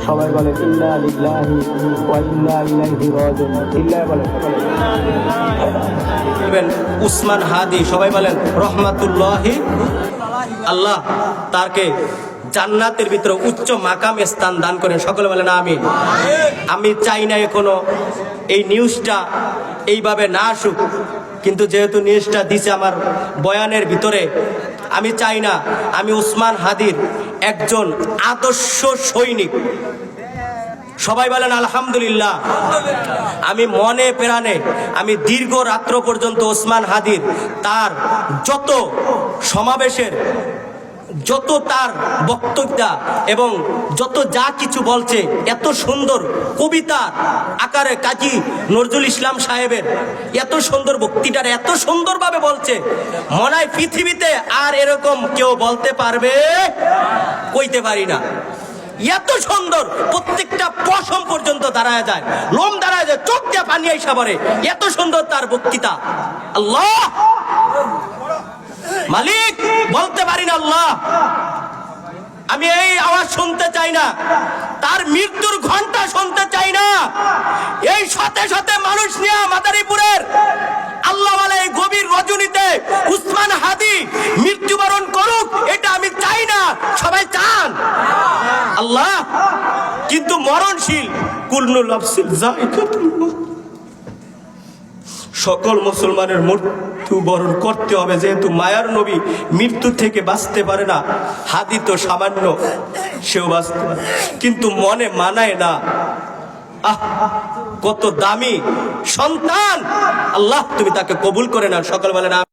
সবাই বলে ইন্না লিল্লাহি ওয়া ইন্না ইলাইহি রাজিউন। ইল্লাহ বলেন উসমান হাদি, সবাই বলেন রহমাতুল্লাহি। আল্লাহ তাকে জান্নাতের ভিতরে উচ্চ মাকাম স্থান দান করেন, সকলে বলেন আমিন। আমি চাই না এখনো এই নিউজটা এইভাবে না আসুক, কিন্তু যেহেতু নিউজটা দিছে আমার বয়ানের ভিতরে, আমি চাই না আমি উসমান হাদির একজন আদর্শ সৈনিক, সবাই বলেন আলহামদুলিল্লাহ। আমি মনে প্রাণে আমি দীর্ঘ রাত্র পর্যন্ত ওসমান হাদির তার যত সমাবেশের যত তার বক্তব্য এবং যত যা কিছু বলছে, এত সুন্দর কবিতা আকারে কাজী নজরুল ইসলাম সাহেবের এত সুন্দর বক্তৃতার এত সুন্দরভাবে বলছে, মনে হয় পৃথিবীতে আর এরকম কেউ বলতে পারবে, কইতে পারি না। এত সুন্দর, প্রত্যেকটা পশম পর্যন্ত দাঁড়ায় যায়, লোম দাঁড়ায় যায়, চোখ দিয়ে পানি আইসা পড়ে, এত সুন্দর তার বক্তৃতা। আল্লাহ মালিক, বলতে পারি না আল্লাহ, আমি এই আওয়াজ শুনতে চাই না, তার মৃত্যুর ঘন্টা শুনতে চাই না। এই শতে শতে মানুষ নিয়ে মাদারীপুরের আল্লাহ এই গভীর রজনীতে উসমান হাদি মৃত্যুবরণ করুক, এটা আমি চাই না, সবাই চান আল্লাহ, কিন্তু মরণশীল কুল্লু নাফসিন যায়কাতুল মউত, সকল মুসলমানের মৃত্যু বরণ করতে হবে। যেহেতু মায়ার নবী মৃত্যু থেকে বাঁচতে পারে না, হাদি তো সামান্য, সেও বাঁচতে পারে, কিন্তু মনে মানায় না। আহ, কত দামি সন্তান, আল্লাহ তুমি তাকে কবুল করে নাও, সকল বলে না।